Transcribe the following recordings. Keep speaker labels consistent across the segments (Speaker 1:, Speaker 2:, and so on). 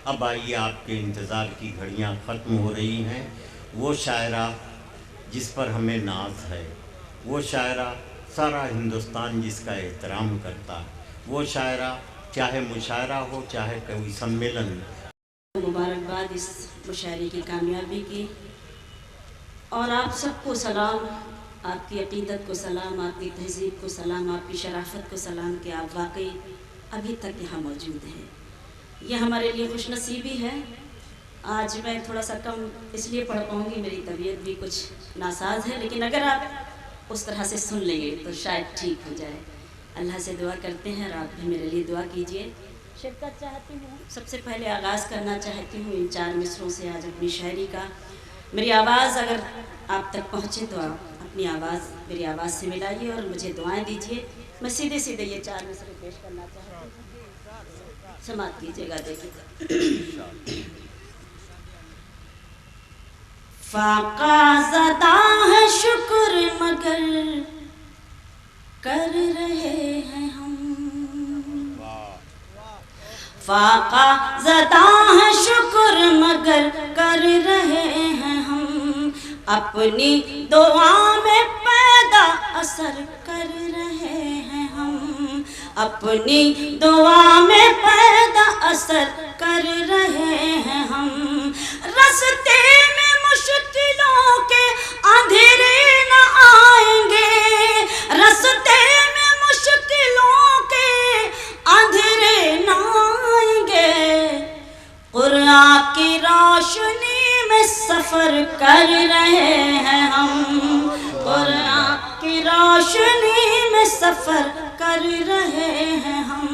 Speaker 1: अब आइए आपके इंतज़ार की घड़ियां ख़त्म हो रही हैं। वो शायरा जिस पर हमें नाज है, वो शायरा सारा हिंदुस्तान जिसका एहतराम करता है, वो शायरा चाहे मुशायरा हो चाहे कोई सम्मेलन।
Speaker 2: मुबारकबाद इस मुशायरे की कामयाबी की, और आप सबको सलाम, आपकी अकीदत को सलाम, आपकी तहजीब को सलाम, आपकी शराफत को सलाम कि आप वाकई अभी तक यहाँ मौजूद हैं। ये हमारे लिए खुशनसीबी है। आज मैं थोड़ा सा कम इसलिए पढ़ पाऊँगी, मेरी तबीयत भी कुछ नासाज है, लेकिन अगर आप उस तरह से सुन लेंगे तो शायद ठीक हो जाए। अल्लाह से दुआ करते हैं और आप भी मेरे लिए दुआ कीजिए। शिरकत चाहती हूँ, सबसे पहले आगाज़ करना चाहती हूँ इन 4 मिसरों से आज अपनी शायरी का। मेरी आवाज़ अगर आप तक पहुँचे तो आप अपनी आवाज़ मेरी आवाज़ से मिलाइए और मुझे दुआएं दीजिए। मैं सीधे सीधे ये 4 मिसरे पेश करना चाहती हूँ, समाप्त कीजिएगा। देखिए, फाका ज़दा है शुक्र मगर कर रहे हैं हम, फाका ज़दा है शुक्र मगर कर रहे हैं हम, अपनी दुआ में पैदा असर कर रहे हैं हम, अपनी दुआ में पैदा असर कर रहे हैं हम। रास्ते में मुश्किलों के अंधेरे न आएंगे, रास्ते में मुश्किलों के अंधेरे न आएंगे, कुरान की रोशनी में सफ़र कर रहे हैं हम, कुरान की रोशनी में सफ़र कर रहे हैं हम,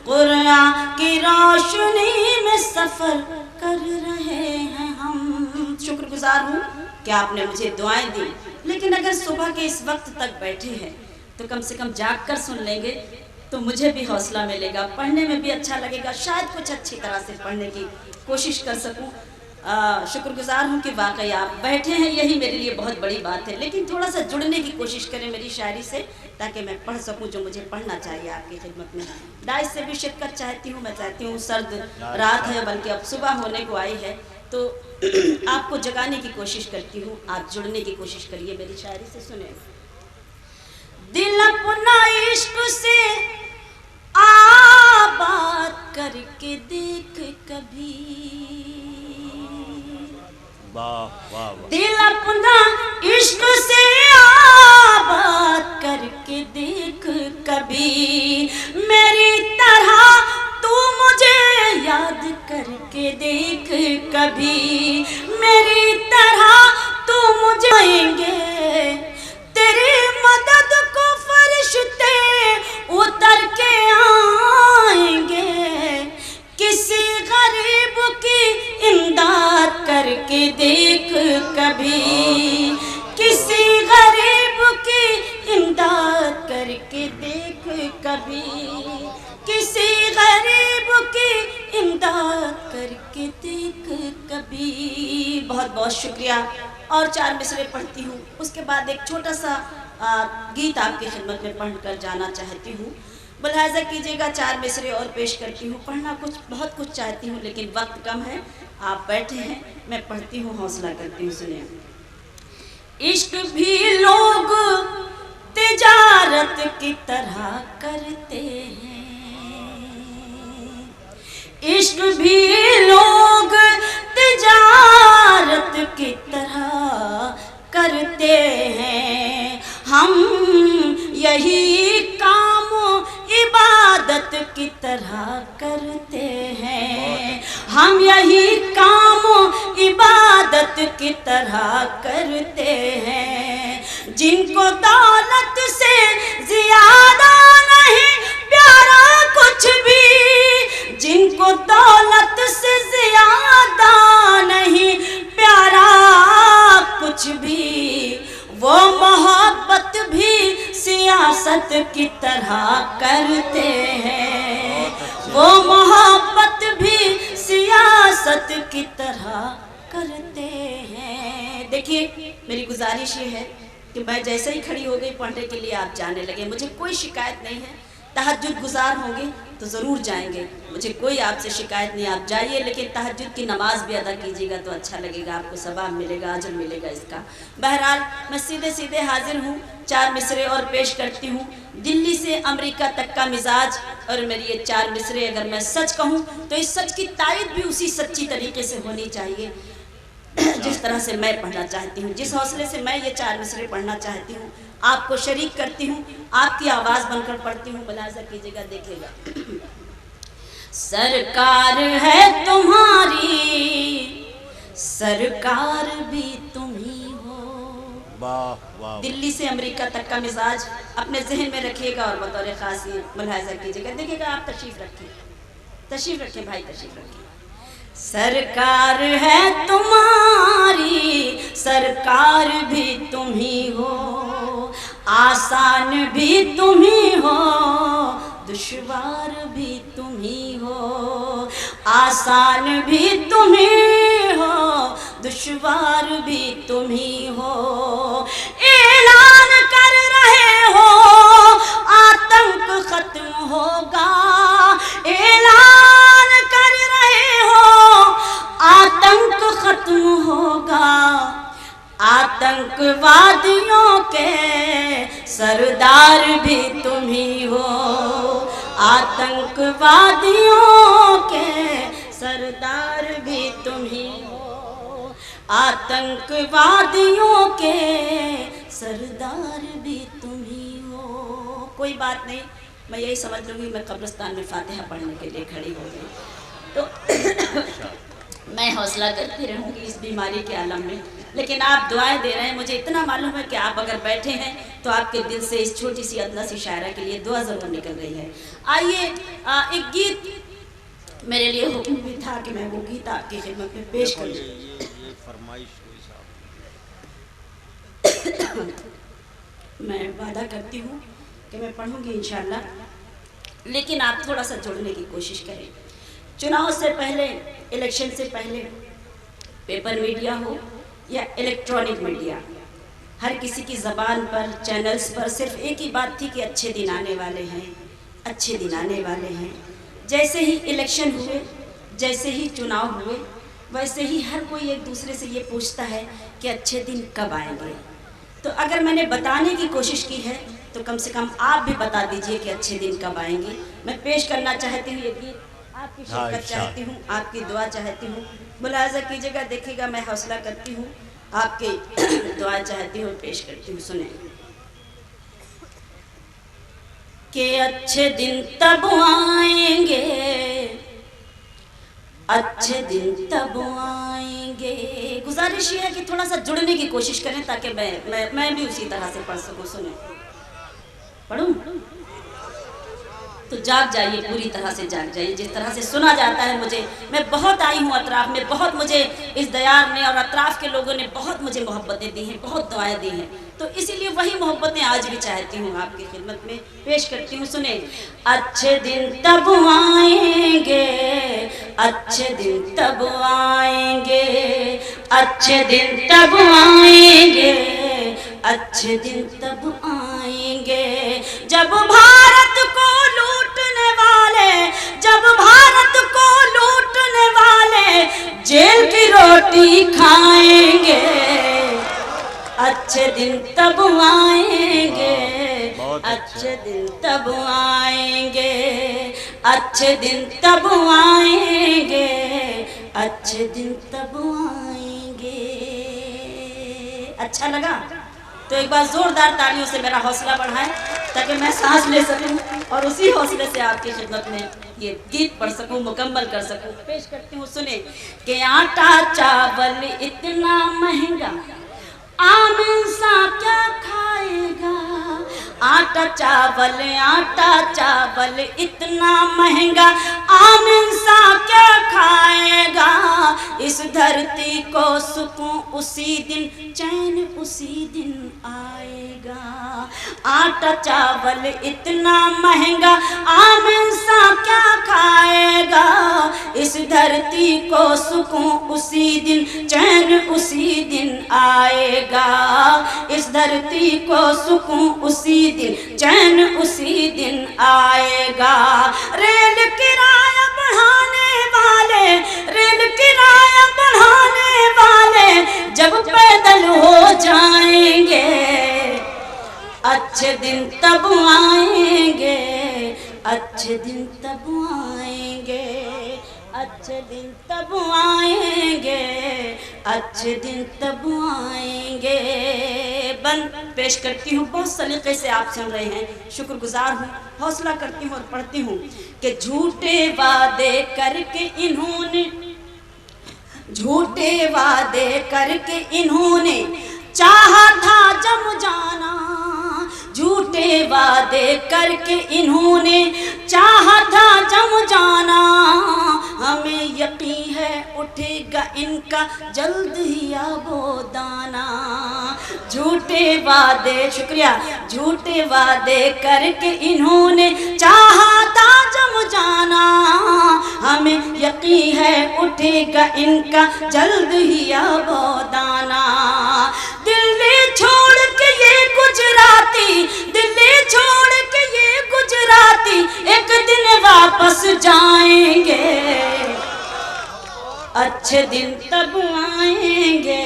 Speaker 2: कुरान की रोशनी में सफ़र कर रहे हैं हम। शुक्रगुजार हूँ कि आपने मुझे दुआएं दी, लेकिन अगर सुबह के इस वक्त तक बैठे हैं तो कम से कम जाग कर सुन लेंगे तो मुझे भी हौसला मिलेगा, पढ़ने में भी अच्छा लगेगा, शायद कुछ अच्छी तरह से पढ़ने की कोशिश कर सकूं। शुक्रगुजार हूँ कि वाकई आप बैठे हैं, यही मेरे लिए बहुत बड़ी बात है। लेकिन थोड़ा सा जुड़ने की कोशिश करें मेरी शायरी से, ताकि मैं पढ़ सकूं जो मुझे पढ़ना चाहिए आपकी खिदमत में। दाइश से भी शिरकत चाहती हूँ, मैं चाहती हूँ, सर्द रात है बल्कि अब सुबह होने को आई है, तो आपको जगाने की कोशिश करती हूँ, आप जुड़ने की कोशिश करिए मेरी शायरी से। सुने, दिल अपना इश्क से आबाद करके देख कभी, दिल अपना इश्क से आबाद करके देख कभी, मेरी तरह तू मुझे याद करके देख कभी, मेरी तरह तू मुझे आएंगे, तेरी मदद को फरिश्ते उतर के आएंगे, किसी गरीब की इमदाद करके देख कभी, किसी गरीब की इमदाद करके देख कभी, किसी गरीब की इमदाद करके देख कभी। बहुत बहुत शुक्रिया। और 4 मिसरे पढ़ती हूँ, उसके बाद एक छोटा सा गीत आपकी खिदमत में पढ़ कर जाना चाहती हूँ। मुलाहिज़ा कीजिएगा, 4 मिसरे और पेश करती हूँ। पढ़ना कुछ बहुत कुछ चाहती हूँ, लेकिन वक्त कम है, आप बैठे हैं, मैं पढ़ती हूँ, हौसला करती हूँ। सुनिए। इश्क भी लोग तिजारत की तरह करते हैं, इश्क भी लोग तिजारत की तरह करते हैं, हम यही काम इबादत की तरह करते हैं, हम यही काम इबादत की तरह करते हैं, जिनको दौलत से ज़्यादा नहीं प्यारा कुछ भी, जिनको दौलत से ज़्यादा नहीं प्यारा कुछ भी, वो मोहब्बत भी सियासत की तरह करते हैं, वो मोहब्बत भी सियासत की तरह करते हैं। देखिए, मेरी गुजारिश ये है कि मैं जैसे ही खड़ी हो गई पढ़ने के लिए आप जाने लगे, मुझे कोई शिकायत नहीं है। तहज्जुद गुजार होंगे تو ضرور جائیں گے، مجھے کوئی آپ سے شکایت نہیں، آپ جائیے، لیکن تہجد کی نماز بھی ادا کیجیے گا تو اچھا لگے گا، آپ کو ثواب ملے گا، اجر ملے گا اس کا۔ بہرحال میں سیدھے حاضر ہوں، 4 مصرے اور پیش کرتی ہوں۔ دلی سے امریکہ تک کا مزاج، اور میری یہ 4 مصرے اگر میں سچ کہوں تو اس سچ کی تائید بھی اسی سچی طریقے سے ہونی چاہیے جس طرح سے میں پڑھنا چاہتی ہوں، جس حوصلے سے میں یہ 4 مصرے پڑھنا چاہتی ہوں۔ آپ کو شریک کرتی ہوں، آپ کی آواز بن کر پڑھتی ہوں، ملاحظہ کیجیے گا، دیکھیے گا۔ سرکار ہے تمہاری، سرکار بھی تم ہی ہو۔
Speaker 1: واہ واہ۔
Speaker 2: دلی سے امریکہ تک کا مزاج اپنے ذہن میں رکھیے گا اور بطور خاص یہ ملاحظہ کیجیے گا، دیکھیے گا۔ آپ تشریف رکھیں بھائی، تشریف رکھیں۔ سرکار ہے تمہاری، سرکار بھی تم ہی ہو، آسان بھی تم ہی ہو، دشوار بھی تم ہی ہو، آسان بھی تم ہی ہو، دشوار بھی تم ہی ہو۔ اعلان کر رہے ہو آتنک ختم ہوگا، اعلان کر رہے ہو آتنک ختم ہوگا، آتنک وادیوں کے سردار بھی تم ہی ہو، آتنک وادیوں کے سردار بھی تم ہی ہو، آتنک وادیوں کے سردار بھی تم ہی ہو۔ کوئی بات نہیں، میں یہی سمجھ لوں گی میں قبرستان میں فاتحہ پڑھنے کے لیے کھڑی ہو گئی، تو میں حوصلہ کرتی رہوں گی اس بیماری کے عالم میں، لیکن آپ دعائیں دے رہے ہیں، مجھے اتنا معلوم ہے کہ آپ اگر بیٹھے ہیں تو آپ کے دل سے اس چھوٹی سی ادنا سی شاعرہ کے لیے دعا ضرور نکل رہی ہے۔ آئیے ایک گیت میرے لیے حکم بھی تھا کہ میں وہ گیت آپ کی خدمت میں پیش کروں۔
Speaker 1: یہ فرمائش ہوئی صاحب۔
Speaker 2: میں وعدہ کرتی ہوں کہ میں پڑھوں گی انشاءاللہ، لیکن آپ تھوڑا سا جڑنے کی کوشش کریں۔ چناؤ سے پہلے، الیکشن سے پہلے، پیپر میڈیا ہو یا الیکٹرانک میڈیا، ہر کسی کی زبان پر، چینلز پر صرف ایک ہی بات تھی کہ اچھے دن آنے والے ہیں، اچھے دن آنے والے ہیں۔ جیسے ہی الیکشن ہوئے، جیسے ہی چناؤ ہوئے، ویسے ہی ہر کوئی ایک دوسرے سے یہ پوچھتا ہے کہ اچھے دن کب آئیں گے۔ تو اگر میں نے بتانے کی کوشش کی ہے تو کم سے کم آپ بھی بتا دیجئے کہ اچھے دن کب آئیں گے۔ میں پیش کرنا چاہتی ہوں یہ گیت، آپ کی شرکت چاہتی ہوں، آپ کی دعا چاہتی ہوں، ملاحظہ کیجیے گا، دیکھیے گا، میں حوصلہ کرتی ہوں، آپ کی دعا چاہتی ہوں، پیش کرتی ہوں، سنیں۔ کہ اچھے دن تب آئیں گے، اچھے دن تب آئیں گے۔ گزارش یہ ہے کہ تھوڑا سا جڑنے کی کوشش کریں تاکہ میں بھی اسی طرح سے پڑھ سکوں۔ سنیں، پڑھوں تو جاگ جائیے، پوری طرح سے جاگ جائیے، جس طرح سے سنا جاتا ہے مجھے۔ میں بہت آئی ہوں اطراف میں، بہت مجھے اس دیار نے اور اطراف کے لوگوں نے بہت مجھے محبتیں دی ہیں، بہت دعائیں دی ہیں، تو اسی لیے وہی محبتیں آج بھی چاہتی ہوں آپ کی خدمت میں پیش کرتی ہوں۔ سنیں، اچھے دن تب آئیں گے، اچھے دن تب آئیں گے، اچھے دن تب آئیں گے، اچھے دن تب آئیں گے، جب بھارت کو لوٹنے والے، جب بھارت کو لوٹنے والے جیل کی روٹی کھائیں گے، اچھے دن تب آئیں گے، اچھے دن تب آئیں گے، اچھے دن تب آئیں گے، اچھے دن تب آئیں گے۔ اچھا لگا تو ایک بار زوردار تالیوں سے میرا حوصلہ بڑھائیں تاکہ میں سانس لے سکوں اور اسی حوصلے سے آپ کی خدمت میں یہ گیت پڑھ سکوں، مکمل کر سکوں۔ پیش کرتی ہوں، سنیں کہ آٹا چاول اتنا مہنگا، عام انسان کیا کھائے گا، آٹا چاول اتنا مہنگا، عام انسان کیا کھائے گا، اس دھرتی کو سکون اسی उसी दिन, चैन उसी दिन आएगा। आटा चावल इतना महंगा, आम इंसान क्या खाएगा। इस धरती को सुकून उसी दिन, चैन उसी दिन आएगा। इस धरती को सुकून उसी दिन, चैन उसी दिन आएगा। रेल किराया बढ़ाने वाले, रेल किराया बढ़ाने वाले जब पैदल हो जाएंगे, अच्छे दिन तब आएंगे, अच्छे दिन तब आएंगे, अच्छे दिन तब आएंगे, अच्छे दिन तब आएंगे। बंद पेश करती हूँ, बहुत सलीके से आप सुन रहे हैं, शुक्रगुजार हूँ। हौसला करती हूँ और पढ़ती हूँ कि झूठे वादे करके इन्होंने, झूठे वादे करके इन्होंने चाहा था जम जाना। झूठे वादे करके इन्होंने चाहा था जम जाना। हमें यकीन है उठेगा इनका जल्द ही आबोदाना। झूठे वादे, शुक्रिया, झूठे वादे करके इन्होंने चाहा था जम जाना। हमें यकीन है उठेगा इनका जल्द ही आबोदाना। दिल्ली छोड़ के ये गुजराती, दिल्ली छोड़ के ये गुजराती एक दिन वापस जाएंगे, अच्छे दिन तब आएंगे,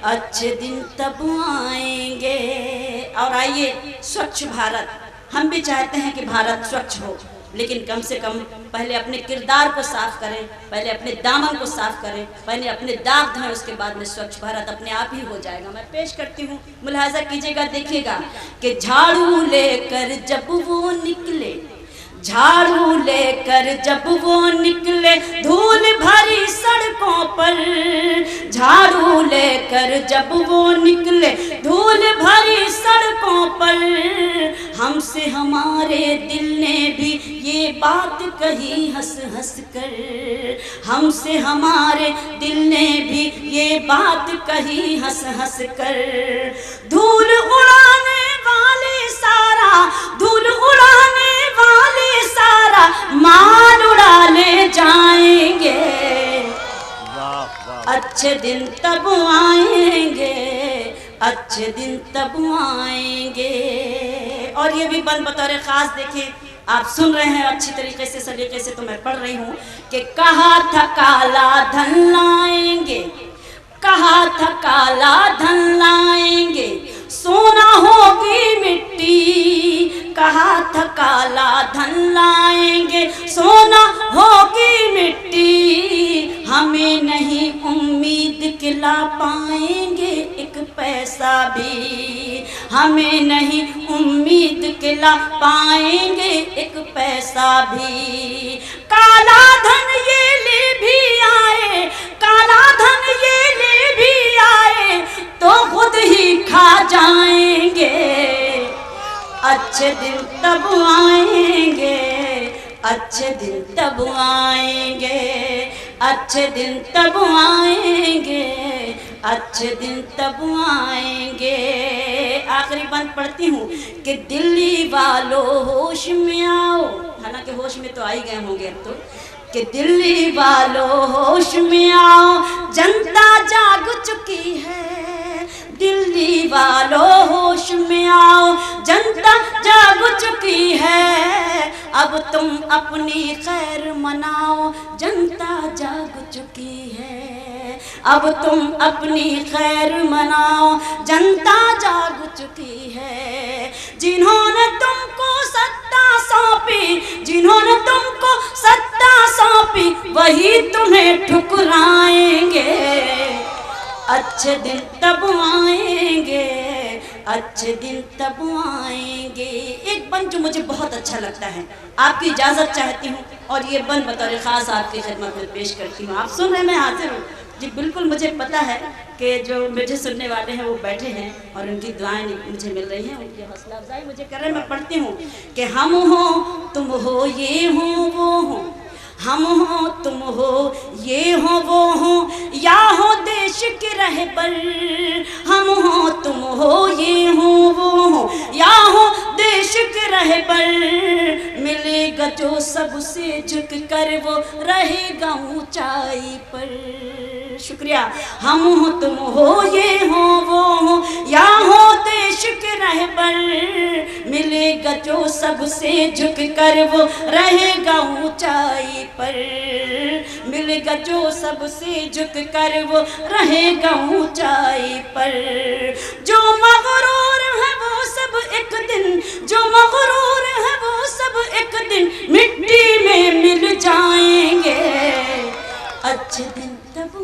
Speaker 2: अच्छे दिन तब आएंगे। और आइए, स्वच्छ भारत, हम भी चाहते हैं कि भारत स्वच्छ हो, लेकिन कम से कम पहले अपने किरदार को साफ करें, पहले अपने दामन को साफ करें, पहले अपने दाग धोएं, उसके बाद में स्वच्छ भारत अपने आप ही हो जाएगा। मैं पेश करती हूँ, मुलाहाजा कीजिएगा, देखिएगा कि झाड़ू लेकर जब वो निकले, झाड़ू लेकर जब वो निकले धूल भरी सड़कों पर। झाड़ू लेकर जब वो निकले धूल भरी सड़कों पर। हमसे हमारे दिल ने भी ये बात कही हंस हंस कर। हमसे हमारे दिल ने भी ये बात कही हंस हंस कर। धूल उड़ाने वाले सारा, धूल उड़ाने वाले सारा माल उड़ा ले जाएंगे, अच्छे दिन तब आएंगे, अच्छे दिन तब आएंगे। और ये भी बंद बतौर खास देखिए, आप सुन रहे हैं अच्छी तरीके से, सलीके से, तो मैं पढ़ रही हूँ कि कहा था काला धन लाएंगे, कहा था काला धन लाएंगे, सोना होगी मिट्टी। कहा था काला धन लाएंगे, सोना होगी मिट्टी। हमें नहीं उम्मीद कि ला पाएंगे एक पैसा भी। हमें नहीं उम्मीद कि ला पाएंगे एक पैसा भी। काला धन ये ले भी आए, काला धन ये ले भी आए तो खुद ही खा जाएंगे, अच्छे दिन तब आएंगे, अच्छे दिन तब आएंगे, अच्छे दिन तब आएंगे, अच्छे दिन तब आएंगे। आखिरी बंद पढ़ती हूँ कि दिल्ली वालों होश में आओ, हालांकि होश में तो आ ही गए होंगे अब तो, कि दिल्ली वालों होश में आओ, जनता जाग चुकी है। दिल्ली वालों होश में आओ, जनता जाग चुकी है। अब तुम अपनी खैर मनाओ, जनता जाग चुकी है। अब तुम अपनी खैर मनाओ, जनता जाग चुकी है। जिन्होंने तुमको सत्ता सौंपी, जिन्होंने तुमको सत्ता सौंपी, वही तुम्हें ठुकराएंगे, अच्छे दिन तब आएंगे, अच्छे दिन तब आएंगे। एक बंद जो मुझे बहुत अच्छा लगता है, आपकी इजाज़त चाहती हूँ और ये बंद बतौर ख़ास आपकी खिदमत में पेश करती हूँ। आप सुन रहे, मैं हाजिर हूँ जी। बिल्कुल मुझे पता है कि जो मुझे सुनने वाले हैं वो बैठे हैं और उनकी दुआएं मुझे मिल रही हैं, उनकी हौसला अफजाई मुझे कर रहे हैं। मैं पढ़ती हूँ कि हम हो तुम हो ये हो वो हो, हम हो तुम हो ये हो वो हो, या हो देश देश के रहबर। हम हो तुम हो ये हो वो हो या हो देश के रहबर, मिलेगा जो सबसे झुक कर वो रहेगा ऊंचाई पर। शुक्रिया। हम हो तुम हो ये हो वो हो या हो देश के रहबर, मिलेगा जो सबसे झुक कर वो रहेगा ऊंचाई पर, मिलेगा जो सबसे झुक कर वो रहेगा ऊंचाई पर। जो मगरूर है वो सब एक दिन, जो मगरूर है वो सब एक दिन मिट्टी में मिल जाएंगे, अच्छे दिन तब